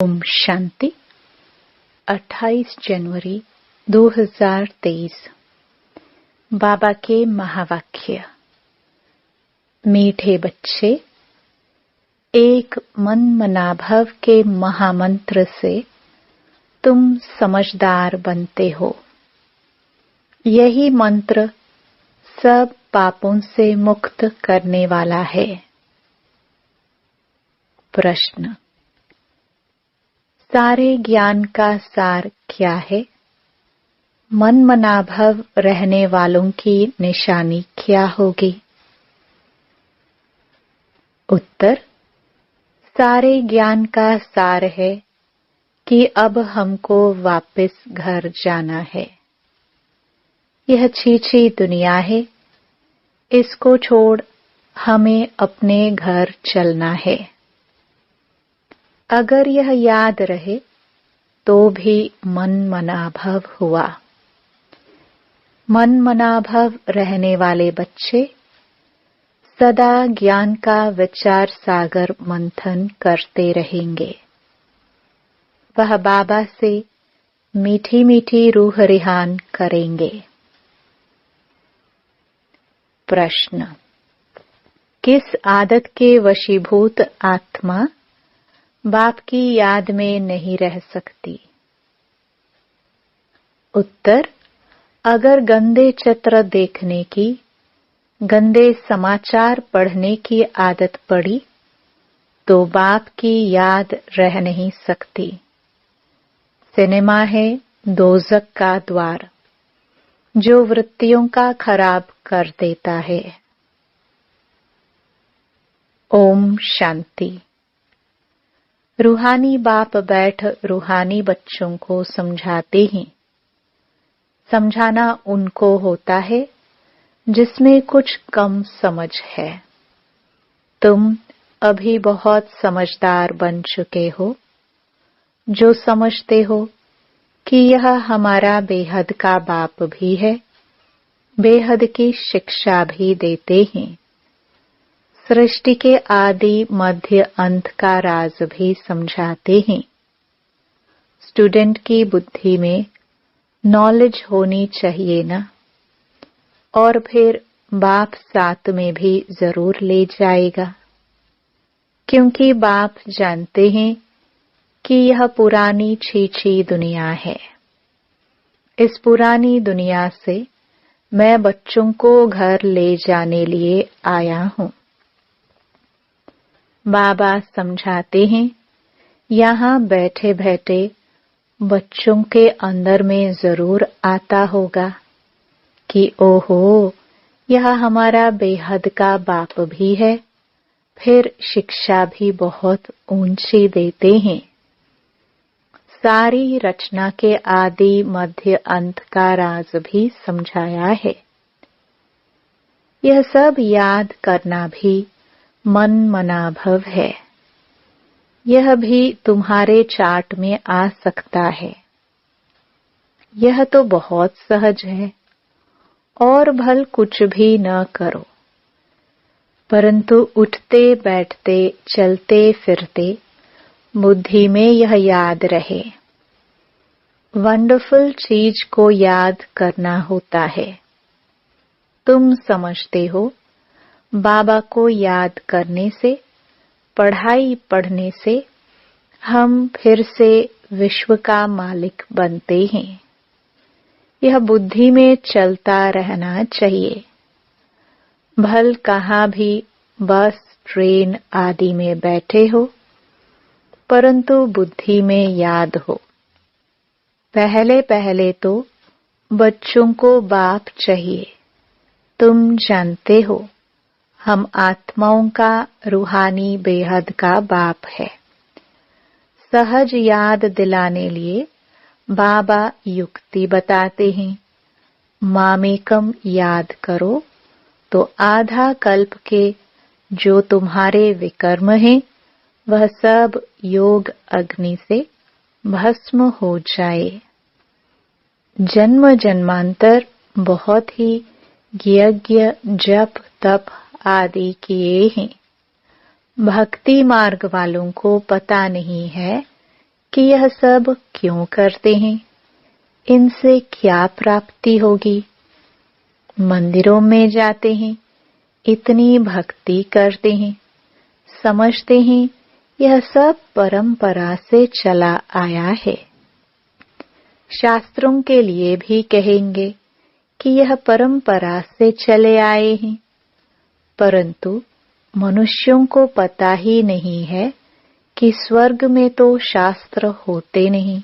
ओम शांति। 28 जनवरी 2023। बाबा के महावाक्य। मीठे बच्चे, एक मन मनाभव के महामंत्र से तुम समझदार बनते हो। यही मंत्र सब पापों से मुक्त करने वाला है। प्रश्न: सारे ज्ञान का सार क्या है? मन मनाभव रहने वालों की निशानी क्या होगी? उत्तर: सारे ज्ञान का सार है कि अब हमको वापस घर जाना है। यह छीछी दुनिया है, इसको छोड़ हमें अपने घर चलना है। अगर यह याद रहे तो भी मन मनाभव हुआ। मन मनाभव रहने वाले बच्चे सदा ज्ञान का विचार सागर मंथन करते रहेंगे। वह बाबा से मीठी मीठी रूह रिहान करेंगे। प्रश्न: किस आदत के वशीभूत आत्मा बाप की याद में नहीं रह सकती? उत्तर: अगर गंदे चित्र देखने की, गंदे समाचार पढ़ने की आदत पड़ी तो बाप की याद रह नहीं सकती। सिनेमा है दोज़ख का द्वार, जो वृत्तियों का खराब कर देता है। ओम शांति। रूहानी बाप बैठ रूहानी बच्चों को समझाते हैं। समझाना उनको होता है जिसमें कुछ कम समझ है। तुम अभी बहुत समझदार बन चुके हो, जो समझते हो कि यह हमारा बेहद का बाप भी है, बेहद की शिक्षा भी देते हैं। सृष्टि के आदि मध्य अंत का राज भी समझाते हैं। स्टूडेंट की बुद्धि में नॉलेज होनी चाहिए ना, और फिर बाप साथ में भी जरूर ले जाएगा, क्योंकि बाप जानते हैं कि यह पुरानी छीछी दुनिया है। इस पुरानी दुनिया से मैं बच्चों को घर ले जाने लिए आया हूँ। बाबा समझाते हैं, यहाँ बैठे बैठे बच्चों के अंदर में जरूर आता होगा कि ओहो, यह हमारा बेहद का बाप भी है, फिर शिक्षा भी बहुत ऊंची देते हैं। सारी रचना के आदि मध्य अंत का राज भी समझाया है। यह सब याद करना भी मन मनाभव है। यह भी तुम्हारे चार्ट में आ सकता है। यह तो बहुत सहज है, और भल कुछ भी न करो, परंतु उठते बैठते चलते फिरते बुद्धि में यह याद रहे। वंडरफुल चीज को याद करना होता है। तुम समझते हो बाबा को याद करने से, पढ़ाई पढ़ने से हम फिर से विश्व का मालिक बनते हैं। यह बुद्धि में चलता रहना चाहिए। भल कहाँ भी बस ट्रेन आदि में बैठे हो, परंतु बुद्धि में याद हो। पहले पहले तो बच्चों को बाप चाहिए। तुम जानते हो हम आत्माओं का रूहानी बेहद का बाप है। सहज याद दिलाने लिए बाबा युक्ति बताते हैं। मामेकम याद करो तो आधा कल्प के जो तुम्हारे विकर्म हैं, वह सब योग अग्नि से भस्म हो जाए। जन्म जन्मांतर बहुत ही यज्ञ जप तप आदि किए हैं। भक्ति मार्ग वालों को पता नहीं है कि यह सब क्यों करते हैं, इनसे क्या प्राप्ति होगी। मंदिरों में जाते हैं, इतनी भक्ति करते हैं, समझते हैं यह सब परंपरा से चला आया है। शास्त्रों के लिए भी कहेंगे कि यह परंपरा से चले आए हैं, परंतु मनुष्यों को पता ही नहीं है कि स्वर्ग में तो शास्त्र होते नहीं।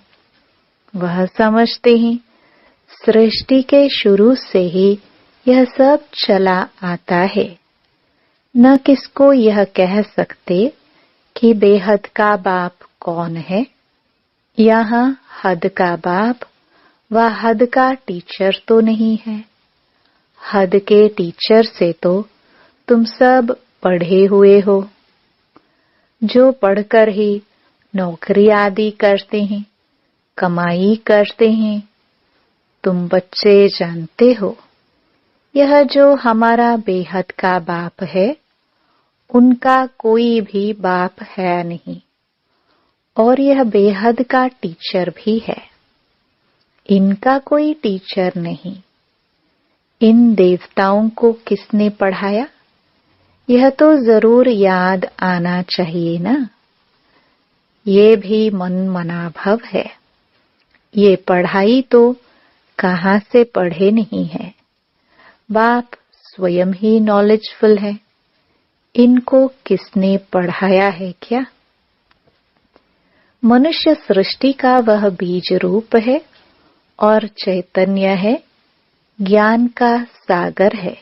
वह समझते हैं सृष्टि के शुरू से ही यह सब चला आता है। न किसको यह कह सकते कि बेहद का बाप कौन है। यहाँ हद का बाप व हद का टीचर तो नहीं है। हद के टीचर से तो तुम सब पढ़े हुए हो, जो पढ़कर ही नौकरी आदि करते हैं, कमाई करते हैं। तुम बच्चे जानते हो यह जो हमारा बेहद का बाप है, उनका कोई भी बाप है नहीं, और यह बेहद का टीचर भी है। इनका कोई टीचर नहीं। इन देवताओं को किसने पढ़ाया, यह तो जरूर याद आना चाहिए ना। ये भी मन मनाभव है। ये पढ़ाई तो कहाँ से पढ़े नहीं है। बाप स्वयं ही नॉलेजफुल है। इनको किसने पढ़ाया है क्या। मनुष्य सृष्टि का वह बीज रूप है और चैतन्य है, ज्ञान का सागर है।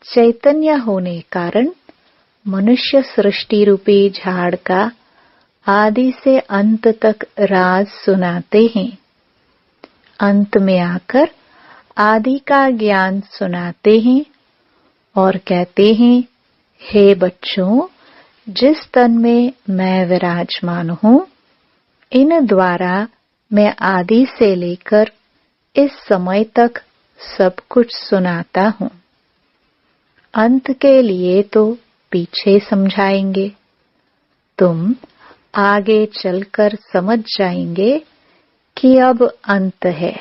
चैतन्य होने कारण मनुष्य सृष्टि रूपी झाड़ का आदि से अंत तक राज सुनाते हैं। अंत में आकर आदि का ज्ञान सुनाते हैं और कहते हैं, हे बच्चों, जिस तन में मैं विराजमान हूँ, इन द्वारा मैं आदि से लेकर इस समय तक सब कुछ सुनाता हूँ। अंत के लिए तो पीछे समझाएंगे। तुम आगे चलकर समझ जाएंगे कि अब अंत है,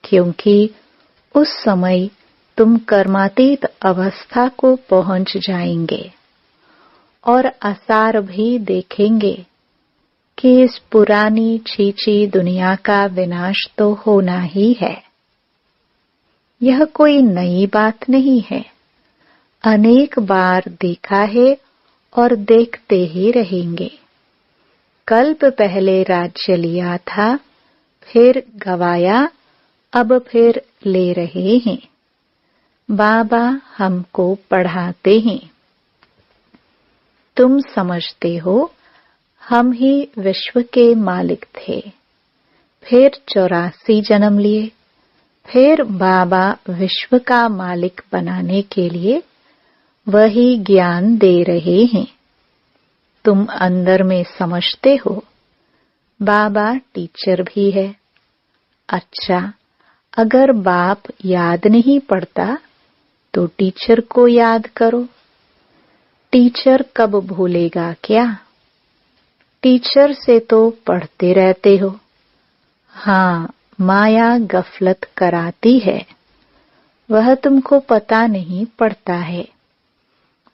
क्योंकि उस समय तुम कर्मातीत अवस्था को पहुंच जाएंगे और आसार भी देखेंगे कि इस पुरानी छीछी दुनिया का विनाश तो होना ही है। यह कोई नई बात नहीं है। अनेक बार देखा है और देखते ही रहेंगे। कल्प पहले राज्य लिया था, फिर गवाया, अब फिर ले रहे हैं। बाबा हमको पढ़ाते हैं। तुम समझते हो हम ही विश्व के मालिक थे, फिर 84 जन्म लिए, फिर बाबा विश्व का मालिक बनाने के लिए वही ज्ञान दे रहे हैं। तुम अंदर में समझते हो बाबा टीचर भी है। अच्छा, अगर बाप याद नहीं पड़ता तो टीचर को याद करो। टीचर कब भूलेगा क्या। टीचर से तो पढ़ते रहते हो। हाँ, माया गफलत कराती है, वह तुमको पता नहीं पड़ता है।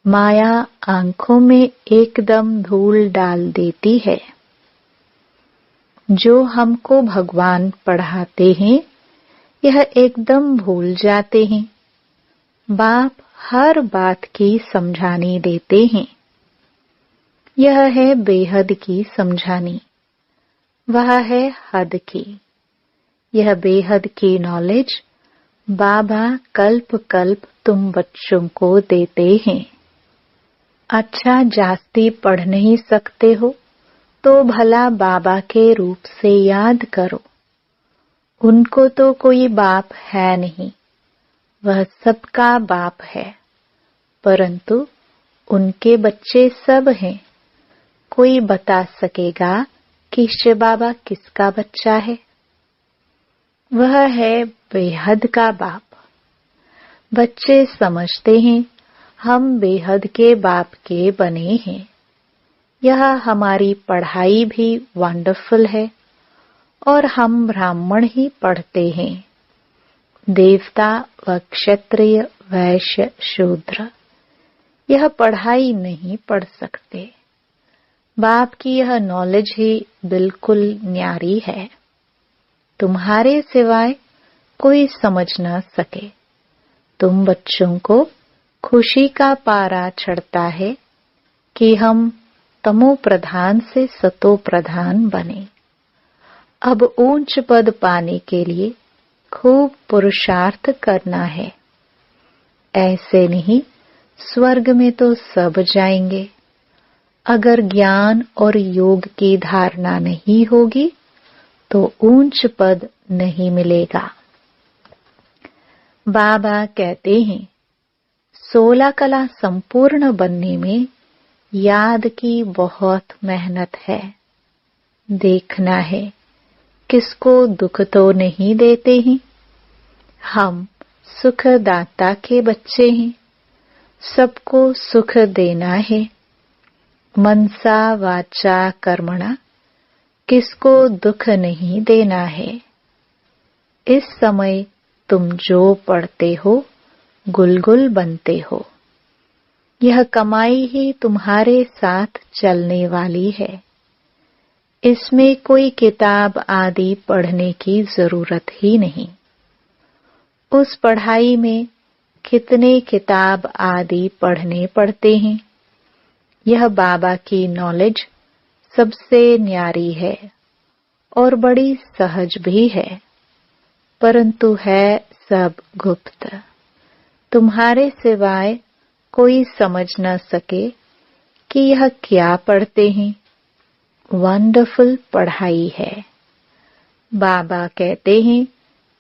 माया आंखों में एकदम धूल डाल देती है। जो हमको भगवान पढ़ाते हैं यह एकदम भूल जाते हैं। बाप हर बात की समझानी देते हैं। यह है बेहद की समझानी, वह है हद की। यह बेहद की नॉलेज बाबा कल्प कल्प तुम बच्चों को देते हैं। अच्छा, जास्ती पढ़ नहीं सकते हो तो भला बाबा के रूप से याद करो। उनको तो कोई बाप है नहीं, वह सबका बाप है, परंतु उनके बच्चे सब हैं। कोई बता सकेगा कि शिव बाबा किसका बच्चा है। वह है बेहद का बाप। बच्चे समझते हैं हम बेहद के बाप के बने हैं। यह हमारी पढ़ाई भी वंडरफुल है और हम ब्राह्मण ही पढ़ते हैं। देवता व क्षत्रिय वैश्य शूद्र यह पढ़ाई नहीं पढ़ सकते। बाप की यह नॉलेज ही बिल्कुल न्यारी है। तुम्हारे सिवाय कोई समझ न सके। तुम बच्चों को खुशी का पारा चढ़ता है कि हम तमो प्रधान से सतो प्रधान बने। अब ऊंच पद पाने के लिए खूब पुरुषार्थ करना है। ऐसे नहीं स्वर्ग में तो सब जाएंगे। अगर ज्ञान और योग की धारणा नहीं होगी तो ऊंच पद नहीं मिलेगा। बाबा कहते हैं 16 कला संपूर्ण बनने में याद की बहुत मेहनत है। देखना है किसको दुख तो नहीं देते हैं। हम सुखदाता के बच्चे हैं। सबको सुख देना है। मनसा वाचा कर्मणा किसको दुख नहीं देना है। इस समय तुम जो पढ़ते हो गुलगुल बनते हो। यह कमाई ही तुम्हारे साथ चलने वाली है। इसमें कोई किताब आदि पढ़ने की जरूरत ही नहीं। उस पढ़ाई में कितने किताब आदि पढ़ने पड़ते हैं। यह बाबा की नॉलेज सबसे न्यारी है और बड़ी सहज भी है, परंतु है सब गुप्त। तुम्हारे सिवाय कोई समझ न सके कि यह क्या पढ़ते हैं। वंडरफुल पढ़ाई है। बाबा कहते हैं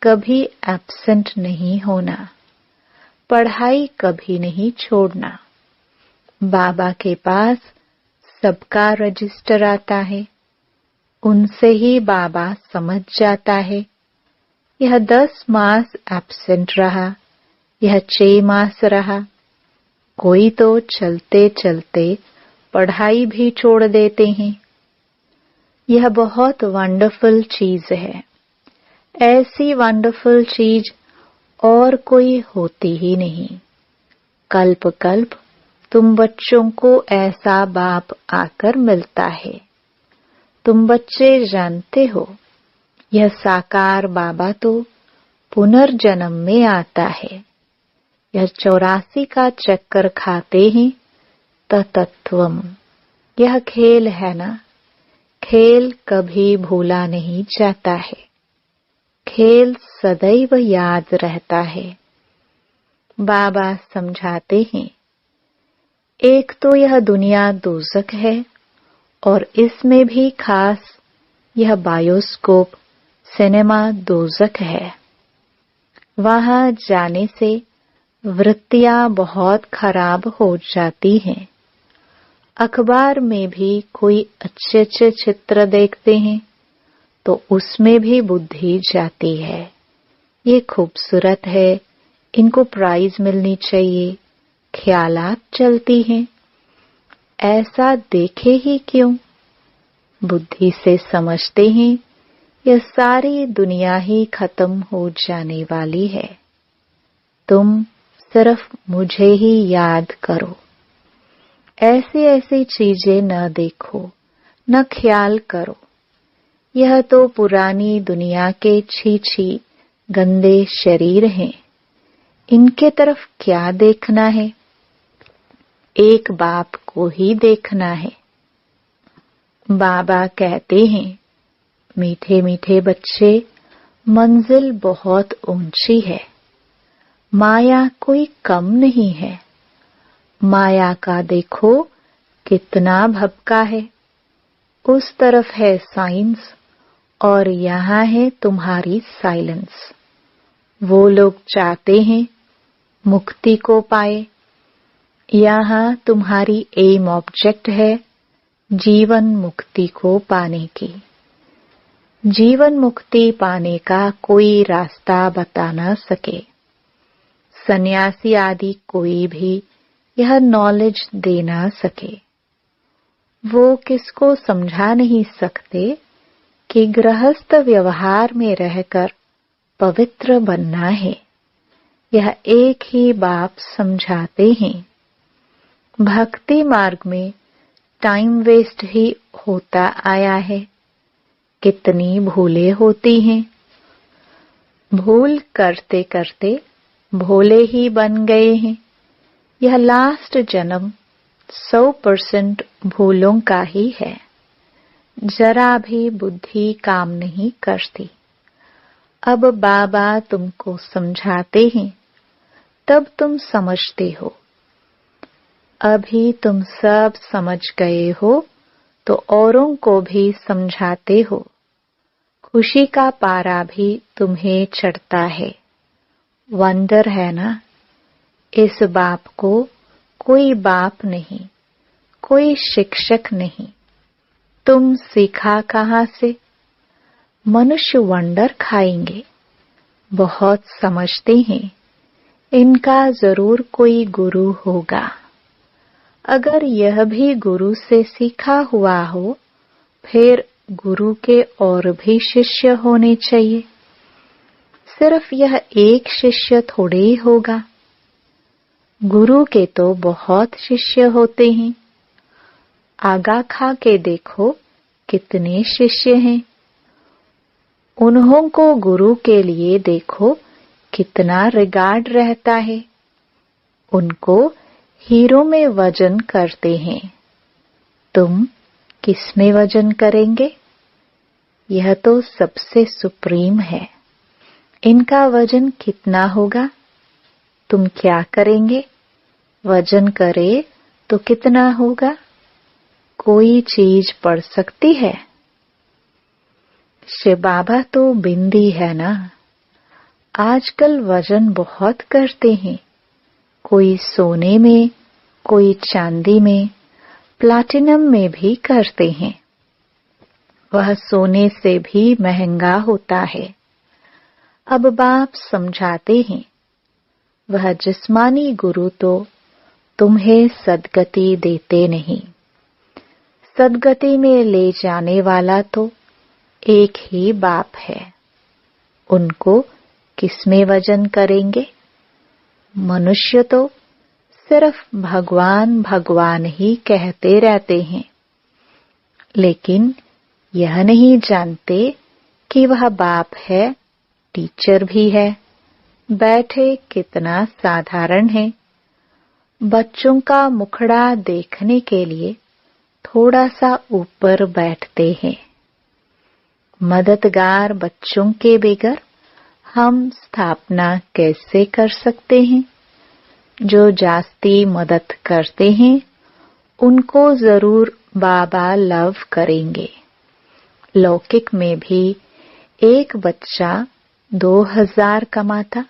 कभी एब्सेंट नहीं होना, पढ़ाई कभी नहीं छोड़ना। बाबा के पास सबका रजिस्टर आता है। उनसे ही बाबा समझ जाता है। यह 10 मास एब्सेंट रहा, यह 6 मास रहा। कोई तो चलते चलते पढ़ाई भी छोड़ देते हैं। यह बहुत वंडरफुल चीज है। ऐसी वंडरफुल चीज और कोई होती ही नहीं। कल्प कल्प तुम बच्चों को ऐसा बाप आकर मिलता है। तुम बच्चे जानते हो यह साकार बाबा तो पुनर्जन्म में आता है। यह 84 का चक्कर खाते हैं तत्त्वम। यह खेल है ना। खेल कभी भूला नहीं जाता है। खेल सदैव याद रहता है। बाबा समझाते हैं एक तो यह दुनिया दोज़ख है और इसमें भी खास यह बायोस्कोप सिनेमा दोज़ख है। वहां जाने से वृत्तियां बहुत खराब हो जाती हैं। अखबार में भी कोई अच्छे अच्छे चित्र देखते हैं तो उसमें भी बुद्धि जाती है। ये खूबसूरत है, इनको प्राइज मिलनी चाहिए, ख्यालात चलती हैं। ऐसा देखे ही क्यों। बुद्धि से समझते हैं यह सारी दुनिया ही खत्म हो जाने वाली है। तुम सिर्फ मुझे ही याद करो। ऐसी ऐसी चीजें न देखो, न ख्याल करो। यह तो पुरानी दुनिया के छी छी गंदे शरीर हैं। इनके तरफ क्या देखना है। एक बाप को ही देखना है। बाबा कहते हैं मीठे मीठे बच्चे, मंजिल बहुत ऊंची है। माया कोई कम नहीं है। माया का देखो कितना भपका है। उस तरफ है साइंस और यहाँ है तुम्हारी साइलेंस। वो लोग चाहते हैं मुक्ति को पाए। यहाँ तुम्हारी एम ऑब्जेक्ट है जीवन मुक्ति को पाने की। जीवन मुक्ति पाने का कोई रास्ता बता न सके। सन्यासी आदि कोई भी यह नॉलेज दे ना सके। वो किसको समझा नहीं सकते कि गृहस्थ व्यवहार में रहकर पवित्र बनना है। यह एक ही बाप समझाते हैं। भक्ति मार्ग में टाइम वेस्ट ही होता आया है। कितनी भूलें होती हैं। भूल करते करते भोले ही बन गए हैं। यह लास्ट जन्म 100% भूलों का ही है। जरा भी बुद्धि काम नहीं करती। अब बाबा तुमको समझाते हैं, तब तुम समझते हो। अभी तुम सब समझ गए हो तो औरों को भी समझाते हो। खुशी का पारा भी तुम्हें चढ़ता है। वंडर है ना। इस बाप को कोई बाप नहीं, कोई शिक्षक नहीं। तुम सीखा कहाँ से? मनुष्य वंडर खाएंगे। बहुत समझते हैं। इनका जरूर कोई गुरु होगा। अगर यह भी गुरु से सीखा हुआ हो, फिर गुरु के और भी शिष्य होने चाहिए। सिर्फ यह एक शिष्य थोड़े ही होगा। गुरु के तो बहुत शिष्य होते हैं। आगा खा के देखो कितने शिष्य हैं। उन्हों को गुरु के लिए देखो कितना रिगार्ड रहता है। उनको हीरो में वजन करते हैं। तुम किस में वजन करेंगे? यह तो सबसे सुप्रीम है। इनका वजन कितना होगा? तुम क्या करेंगे? वजन करे तो कितना होगा? कोई चीज पड़ सकती है? शिव बाबा तो बिंदी है ना। आजकल वजन बहुत करते हैं। कोई सोने में, कोई चांदी में, प्लैटिनम में भी करते हैं। वह सोने से भी महंगा होता है। अब बाप समझाते हैं, वह जिस्मानी गुरु तो तुम्हें सद्गति देते नहीं। सद्गति में ले जाने वाला तो एक ही बाप है। उनको किसमें वजन करेंगे? मनुष्य तो सिर्फ भगवान भगवान ही कहते रहते हैं, लेकिन यह नहीं जानते कि वह बाप है, टीचर भी है। बैठे कितना साधारण है। बच्चों का मुखड़ा देखने के लिए थोड़ा सा ऊपर बैठते हैं। मददगार बच्चों के बगैर हम स्थापना कैसे कर सकते हैं? जो जास्ती मदद करते हैं उनको जरूर बाबा लव करेंगे। लौकिक में भी एक बच्चा 2000 कमाता,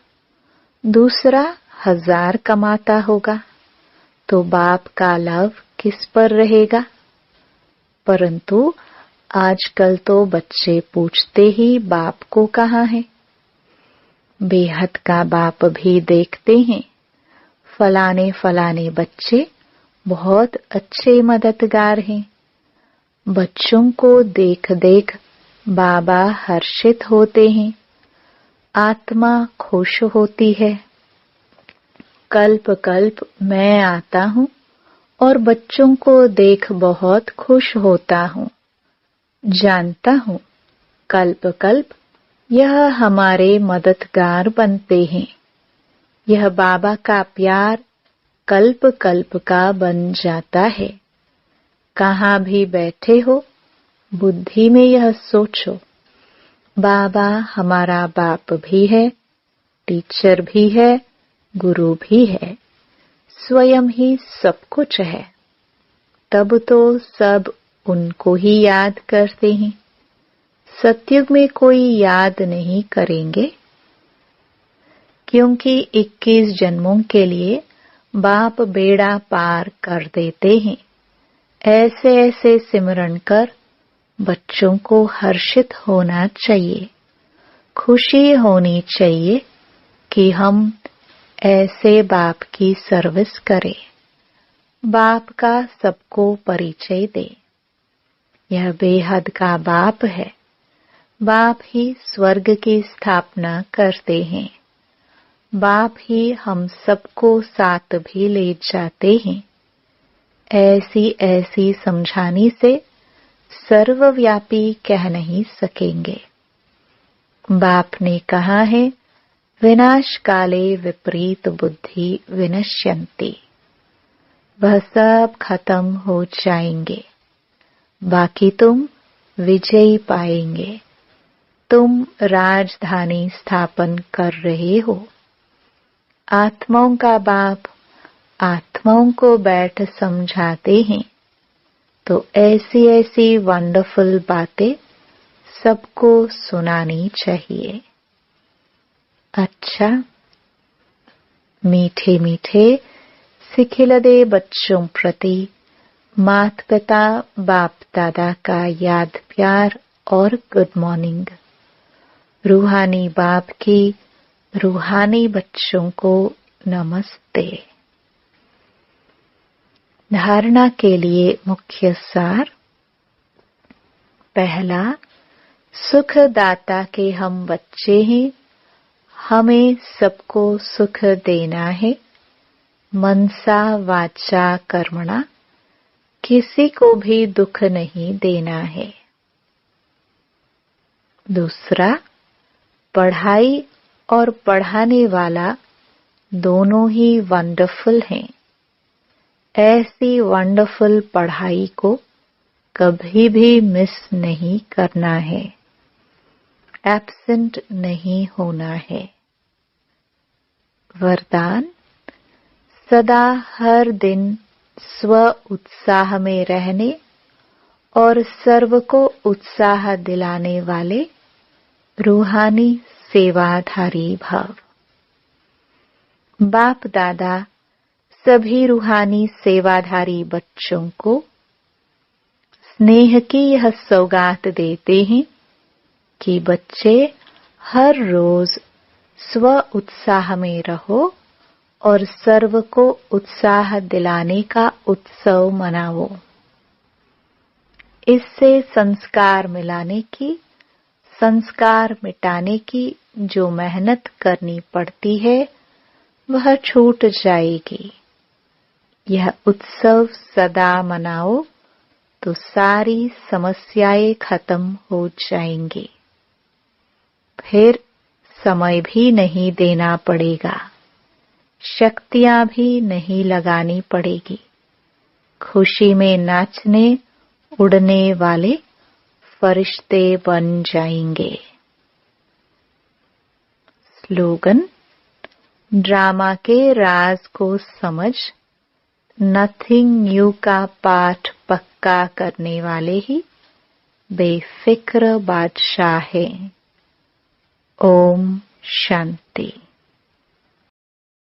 दूसरा 1000 कमाता होगा, तो बाप का लव किस पर रहेगा? परंतु आजकल तो बच्चे पूछते ही बाप को कहाँ है। बेहद का बाप भी देखते हैं। फलाने फलाने बच्चे बहुत अच्छे मददगार हैं। बच्चों को देख देख बाबा हर्षित होते हैं। आत्मा खुश होती है। कल्प कल्प मैं आता हूँ और बच्चों को देख बहुत खुश होता हूँ। जानता हूँ कल्प कल्प यह हमारे मददगार बनते हैं। यह बाबा का प्यार कल्प कल्प का बन जाता है। कहाँ भी बैठे हो, बुद्धि में यह सोचो, बाबा हमारा बाप भी है, टीचर भी है, गुरु भी है, स्वयं ही सब कुछ है। तब तो सब उनको ही याद करते हैं। सतयुग में कोई याद नहीं करेंगे, क्योंकि 21 जन्मों के लिए बाप बेड़ा पार कर देते हैं। ऐसे ऐसे सिमरन कर बच्चों को हर्षित होना चाहिए, खुशी होनी चाहिए कि हम ऐसे बाप की सर्विस करें। बाप का सबको परिचय दे। यह बेहद का बाप है। बाप ही स्वर्ग की स्थापना करते हैं। बाप ही हम सबको साथ भी ले जाते हैं। ऐसी ऐसी समझाने से सर्वव्यापी कह नहीं सकेंगे। बाप ने कहा है, विनाश काले विपरीत बुद्धि विनश्यन्ति। वह सब खत्म हो जाएंगे, बाकी तुम विजयी पाएंगे। तुम राजधानी स्थापन कर रहे हो। आत्माओं का बाप आत्माओं को बैठ समझाते हैं, तो ऐसी ऐसी वंडरफुल बातें सबको सुनानी चाहिए। अच्छा, मीठे मीठे सिखिलदे बच्चों प्रति माता पिता बाप दादा का याद प्यार और गुड मॉर्निंग। रूहानी बाप की रूहानी बच्चों को नमस्ते। धारणा के लिए मुख्य सार। पहला, सुखदाता के हम बच्चे हैं। हमें सबको सुख देना है। मनसा वाचा कर्मणा, किसी को भी दुख नहीं देना है। दूसरा, पढ़ाई और पढ़ाने वाला दोनों ही वंडरफुल हैं। ऐसी वंडरफुल पढ़ाई को कभी भी मिस नहीं करना है, एब्सेंट नहीं होना है। वरदान, सदा हर दिन स्व उत्साह में रहने और सर्व को उत्साह दिलाने वाले रूहानी सेवाधारी भाव। बाप दादा सभी रूहानी सेवाधारी बच्चों को स्नेह की यह सौगात देते हैं कि बच्चे हर रोज स्व उत्साह में रहो और सर्व को उत्साह दिलाने का उत्सव मनाओ। इससे संस्कार मिलाने की, संस्कार मिटाने की जो मेहनत करनी पड़ती है वह छूट जाएगी। यह उत्सव सदा मनाओ तो सारी समस्याएं खत्म हो जाएंगी। फिर समय भी नहीं देना पड़ेगा, शक्तियां भी नहीं लगानी पड़ेगी। खुशी में नाचने उड़ने वाले फरिश्ते बन जाएंगे। स्लोगन, ड्रामा के राज को समझ नथिंग न्यू का पाठ पक्का करने वाले ही बेफिक्र बादशाह हैं। ओम शांति।